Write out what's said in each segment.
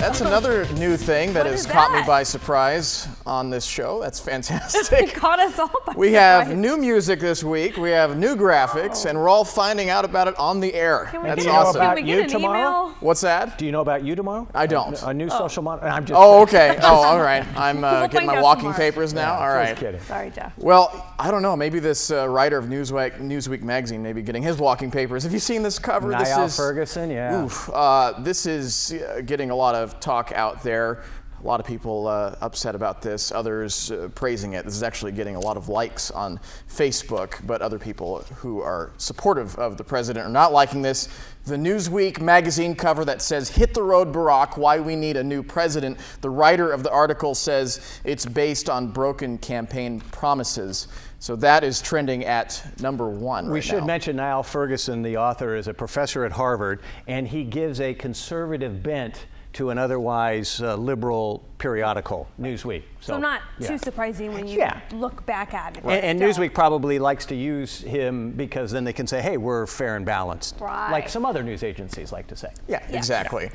That's another new thing that has caught me by surprise on this show. That's fantastic. It caught us all by surprise. We have new music this week. We have new graphics, and we're all finding out about it on the air. That's awesome. Can we get an email? What's that? Do you know about you tomorrow? I don't. A new social monitor? I'm just okay. All right. I'm getting my walking papers now. All right. Just kidding. Sorry, Jeff. Well, I don't know. Maybe this writer of Newsweek magazine may be getting his walking papers. Have you seen this cover? Nyad Ferguson, yeah. Oof. This is getting a lot of talk out there. A lot of people upset about this, others praising it. This is actually getting a lot of likes on Facebook, but other people who are supportive of the president are not liking this. The Newsweek magazine cover that says, "Hit the road, Barack, why we need a new president." The writer of the article says it's based on broken campaign promises. So that is trending at number 1 right now. We should mention Nyad Ferguson, the author, is a professor at Harvard, and he gives a conservative bent to an otherwise liberal periodical, Newsweek. So not too surprising when you look back at it. And Newsweek probably likes to use him because then they can say, hey, we're fair and balanced, like some other news agencies like to say. Yeah, exactly.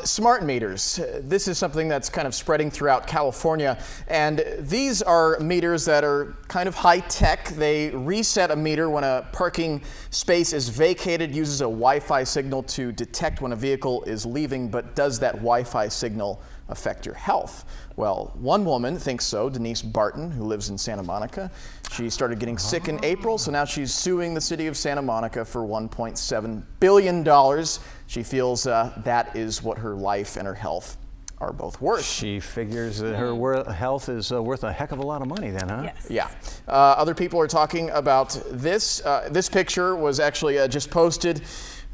Smart meters. This is something that's kind of spreading throughout California, and these are meters that are kind of high tech. They reset a meter when a parking space is vacated, uses a Wi-Fi signal to detect when a vehicle is leaving, but does that Wi-Fi signal affect your health? Well, one woman thinks so, Denise Barton, who lives in Santa Monica. She started getting sick in April, so now she's suing the city of Santa Monica for $1.7 billion. She feels that is what her life and her health are both worth. She figures that her health is worth a heck of a lot of money then, huh? Yes. Yeah. Other people are talking about this. This picture was actually just posted.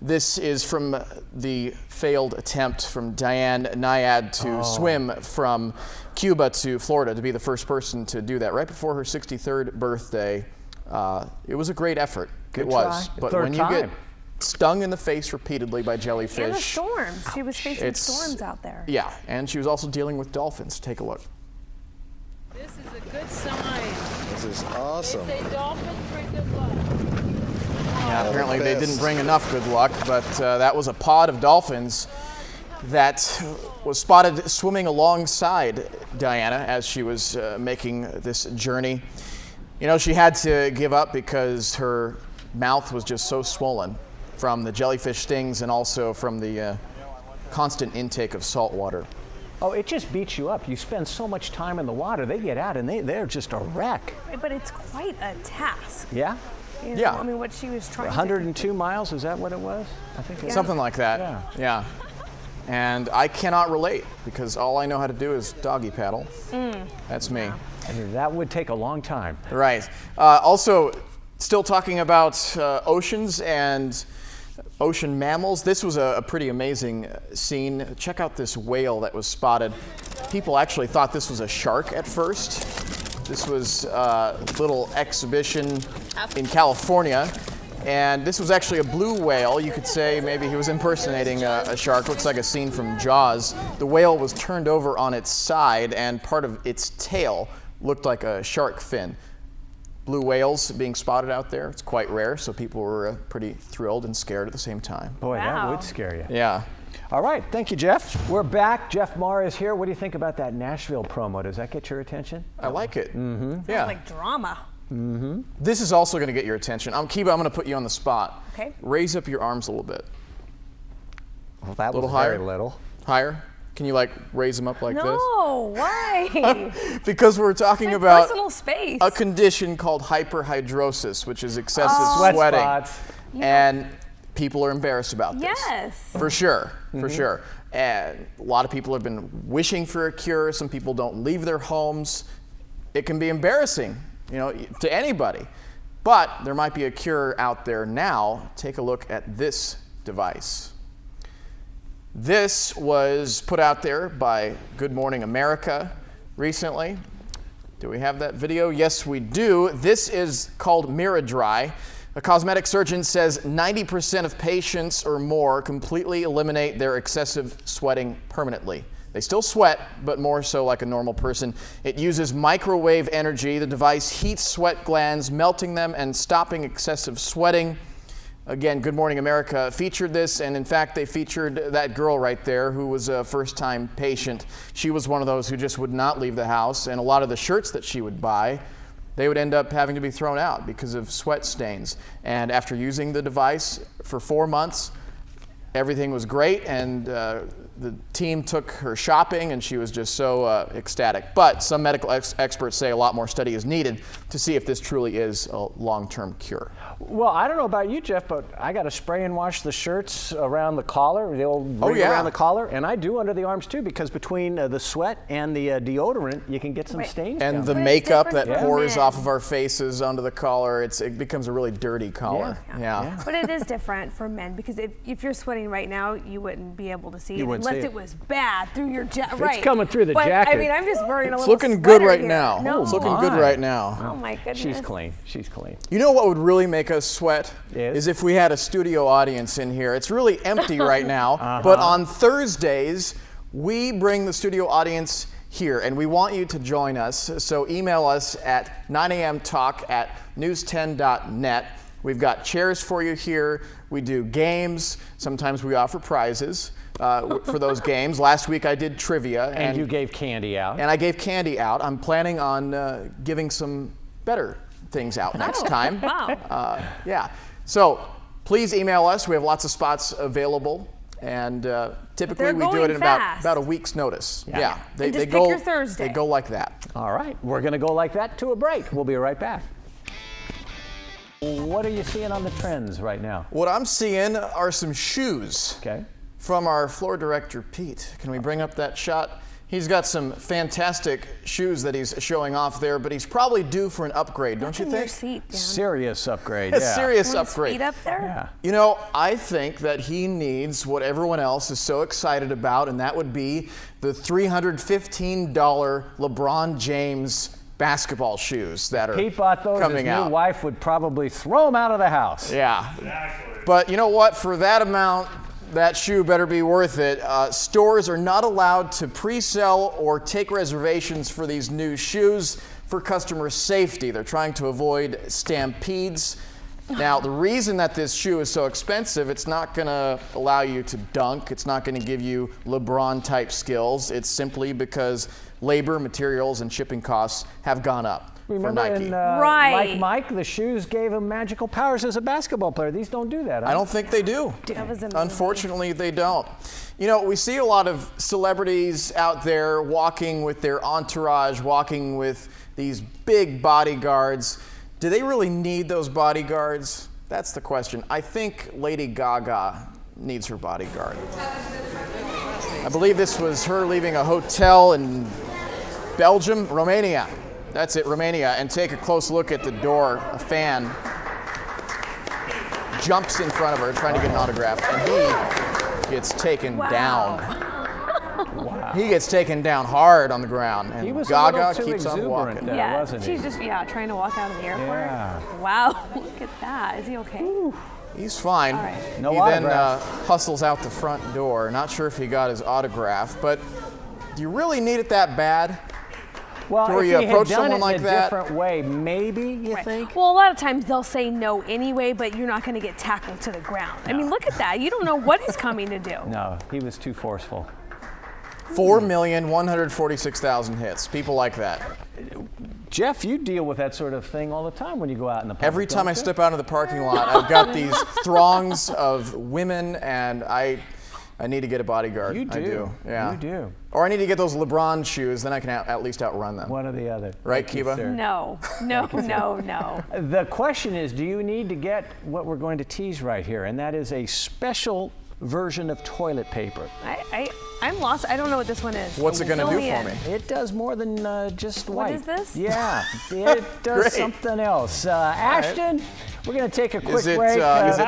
This is from the failed attempt from Nyad to swim from Cuba to Florida, to be the first person to do that right before her 63rd birthday. It was a great effort. Good it was. try. But Third when you get stung in the face repeatedly by jellyfish. And the storms. She was facing storms out there. Yeah, and she was also dealing with dolphins. Take a look. This is a good sign. This is awesome. They say dolphins bring good luck. Yeah, apparently they didn't bring enough good luck, but that was a pod of dolphins that was spotted swimming alongside Diana as she was making this journey. You know, she had to give up because her mouth was just so swollen from the jellyfish stings and also from the constant intake of salt water. Oh, it just beats you up. You spend so much time in the water, they get out and they're just a wreck. But it's quite a task. Yeah? You know, I mean, what she was trying 102 miles, is that what it was? I think something like that. Yeah. And I cannot relate because all I know how to do is doggy paddle. That's me. I mean, that would take a long time. Right. Also, still talking about oceans and ocean mammals. This was a pretty amazing scene. Check out this whale that was spotted. People actually thought this was a shark at first. This was a little exhibition in California, and this was actually a blue whale. You could say maybe he was impersonating a shark. Looks like a scene from Jaws. The whale was turned over on its side, and part of its tail looked like a shark fin. Blue whales being spotted out there, it's quite rare, so people were pretty thrilled and scared at the same time. Boy, that would scare you. Yeah. All right, thank you, Jeff. We're back. Jeff Maher is here. What do you think about that Nashville promo? Does that get your attention? I like it. Sounds like drama. This is also going to get your attention. Kiba, I'm going to put you on the spot. Okay. Raise up your arms a little bit. Well, that was higher? very little. Higher? Can you raise them up like this? No, why? Because we're talking My about personal space. a condition called hyperhidrosis, which is excessive Sweat sweating. spots. And people are embarrassed about this. Yes. For sure, for sure. And a lot of people have been wishing for a cure. Some people don't leave their homes. It can be embarrassing, to anybody. But there might be a cure out there now. Take a look at this device. This was put out there by Good Morning America recently. Do we have that video? Yes, we do. This is called Miradry. A cosmetic surgeon says 90% of patients or more completely eliminate their excessive sweating permanently. They still sweat, but more so like a normal person. It uses microwave energy. The device heats sweat glands, melting them and stopping excessive sweating. Again, Good Morning America featured this, and in fact, they featured that girl right there who was a first-time patient. She was one of those who just would not leave the house, and a lot of the shirts that she would buy, they would end up having to be thrown out because of sweat stains. And after using the device for 4 months, everything was great, and the team took her shopping, and she was just so ecstatic. But some medical experts say a lot more study is needed to see if this truly is a long-term cure. Well, I don't know about you, Jeff, but I got to spray and wash the shirts around the collar, the old ring around the collar, and I do under the arms too, because between the sweat and the deodorant, you can get some stains. And down the there. makeup that pours off of our faces onto the collar, it becomes a really dirty collar. Yeah. But it is different for men, because if you're sweating right now, you wouldn't be able to see it unless it was bad through your jacket. It's coming through the jacket. I mean, I'm just wearing a little. It's looking good right here. now. No. It's looking good right now. Oh my goodness. She's clean. She's clean. You know what would really make us sweat? Is if we had a studio audience in here. It's really empty right now, but on Thursdays, we bring the studio audience here, and we want you to join us. So email us at 9amtalk@news10.net. We've got chairs for you here. We do games. Sometimes we offer prizes for those games. Last week I did trivia. And you gave candy out. And I gave candy out. I'm planning on giving some better things out next time. Wow. Yeah. So please email us. We have lots of spots available, and typically we do it in about a week's notice. Yeah. They go. Pick your Thursday. They go like that. All right. We're going to go like that to a break. We'll be right back. What are you seeing on the trends right now? What I'm seeing are some shoes. Okay. From our floor director, Pete. Can we bring up that shot? He's got some fantastic shoes that he's showing off there, but he's probably due for an upgrade, don't you think? Your seat, Dan. Serious upgrade, A serious upgrade. Feet up there? Yeah. You know, I think that he needs what everyone else is so excited about, and that would be the $315 LeBron James basketball shoes that are coming out. Pete bought those. His new wife would probably throw them out of the house. Yeah. Exactly. But you know what? For that amount, that shoe better be worth it. Stores are not allowed to pre-sell or take reservations for these new shoes for customer safety. They're trying to avoid stampedes. Now, the reason that this shoe is so expensive, it's not going to allow you to dunk. It's not going to give you LeBron-type skills. It's simply because labor, materials, and shipping costs have gone up. Remember for Nike. In Mike, the shoes gave him magical powers as a basketball player. These don't do that. Huh? I don't think they do. That was amazing. Unfortunately, they don't. You know, we see a lot of celebrities out there walking with their entourage, walking with these big bodyguards. Do they really need those bodyguards? That's the question. I think Lady Gaga needs her bodyguard. I believe this was her leaving a hotel in Romania. That's it, Romania. And take a close look at the door. A fan jumps in front of her trying to get an autograph, and he gets taken down. Wow. He gets taken down hard on the ground, and Gaga keeps on walking. Wasn't he? She's just trying to walk out of the airport. Yeah. Wow, look at that. Is he okay? Ooh. He's fine. All right. No he autograph. then hustles out the front door. Not sure if he got his autograph, but do you really need it that bad? Well, Where if you he approach had done someone it like in a that? different way, maybe, you think? Well, a lot of times they'll say no anyway, but you're not going to get tackled to the ground. I mean, look at that. You don't know what he's coming to do. No, he was too forceful. 4,146,000 hits. People like that. Jeff, you deal with that sort of thing all the time when you go out in the public. Every time I step out of the parking lot, I've got these throngs of women, and I need to get a bodyguard. You do. I do. Yeah. You do. Or I need to get those LeBron shoes, then I can at least outrun them. One or the other. Right, Thank you, Kiba? sir. No. The question is, do you need to get what we're going to tease right here? And that is a special version of toilet paper. I'm lost. I don't know what this one is. What's it going to do for me? It does more than just What wipe. is this? Yeah, it does Great. something else. Ashton, we're going to take a quick Is it, break. is it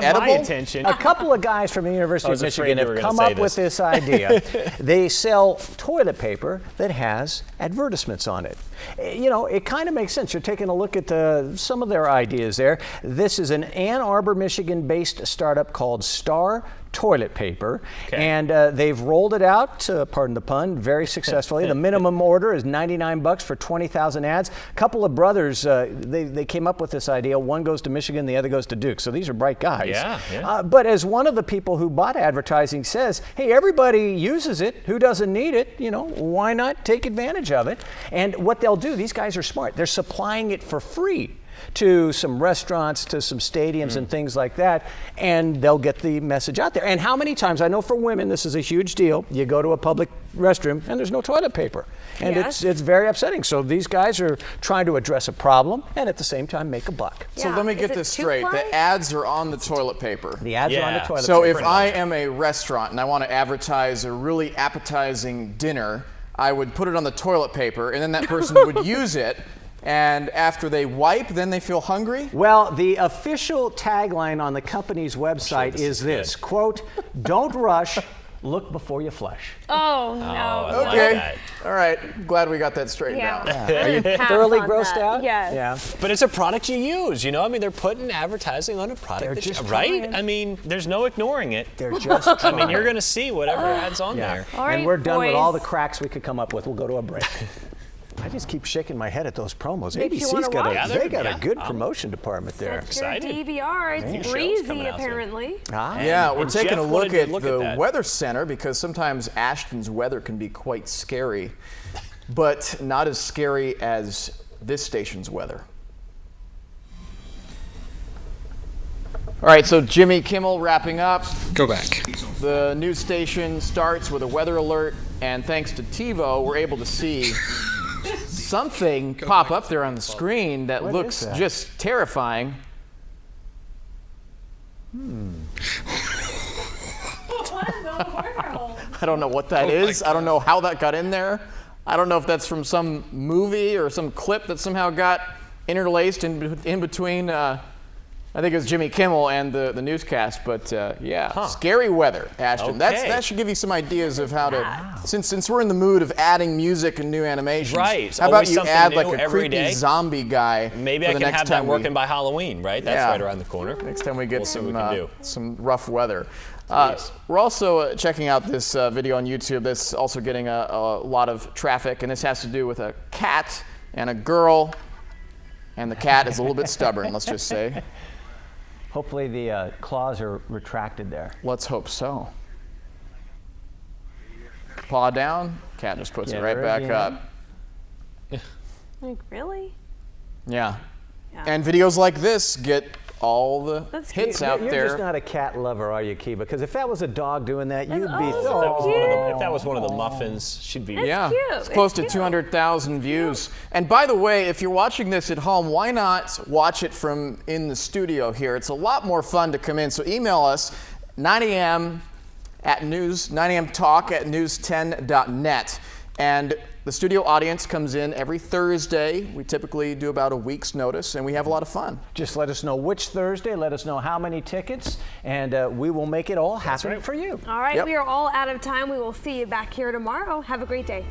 edible? My attention. A couple of guys from the University of was afraid Michigan you were have gonna come say up with this. this idea. They sell toilet paper that has advertisements on it. You know, it kind of makes sense. You're taking a look at some of their ideas there. This is an Ann Arbor, Michigan-based startup called Star toilet paper, and they've rolled it out, pardon the pun, very successfully. The minimum order is $99 for 20,000 ads. A couple of brothers, they came up with this idea. One goes to Michigan, the other goes to Duke. So these are bright guys. But as one of the people who bought advertising says, hey, everybody uses it. Who doesn't need it? You know, why not take advantage of it? And what they'll do, these guys are smart. They're supplying it for free to some restaurants, to some stadiums and things like that, and they'll get the message out there. And how many times, I know for women this is a huge deal, you go to a public restroom and there's no toilet paper. And it's very upsetting. So these guys are trying to address a problem and at the same time make a buck. So let me get this straight. The ads are on the toilet paper. The ads are on the toilet paper. So if I am a restaurant and I want to advertise a really appetizing dinner, I would put it on the toilet paper and then that person would use it. And after they wipe, then they feel hungry? Well, the official tagline on the company's website is this, quote, don't rush, look before you flush. Oh, no. Okay. All right. Glad we got that straightened out. Are you thoroughly grossed out? Yes. Yeah. But it's a product you use, you know? I mean, they're putting advertising on a product. They're just right? trying. I mean, there's no ignoring it. They're just trying. I mean, you're going to see whatever ads on there. All right, and we're done with boys. all the cracks we could come up with. We'll go to a break. I just keep shaking my head at those promos. ABC's got a good promotion department there. Set your DVR. It's breezy, apparently. Yeah, we're taking Jeff a look at at the that. Weather Center because sometimes Ashton's weather can be quite scary, but not as scary as this station's weather. All right, so Jimmy Kimmel wrapping up. Go back. The news station starts with a weather alert, and thanks to TiVo, we're able to see something pop up there on the screen that looks just terrifying. I don't know what that is. I don't know how that got in there. I don't know if that's from some movie or some clip that somehow got interlaced in between. I think it was Jimmy Kimmel and the newscast, but scary weather, Ashton. Okay. That should give you some ideas of how to, since we're in the mood of adding music and new animations. Right. How about Always you something add new like a every creepy day. zombie guy? Maybe for I the can next have that time working by Halloween, right? That's right around the corner. Next time we get We'll see what we can do. some rough weather. We're also checking out this video on YouTube that's also getting a lot of traffic, and this has to do with a cat and a girl, and the cat is a little bit stubborn, let's just say. Hopefully the claws are retracted there. Let's hope so. Paw down, cat just puts it right back up. Like, really? Yeah. And videos like this get all the hits out You're there. just not a cat lover, are you, Kiba? Because if that was a dog doing that, you'd be If that was one of the muffins, she'd be. Cute. It's close to 200,000 views. And by the way, if you're watching this at home, why not watch it from in the studio here? It's a lot more fun to come in. So email us 9 a.m. at 9 a.m. talk at news10.net. And the studio audience comes in every Thursday. We typically do about a week's notice, and we have a lot of fun. Just let us know which Thursday, let us know how many tickets, and we will make it all happen for you. All right, we are all out of time. We will see you back here tomorrow. Have a great day.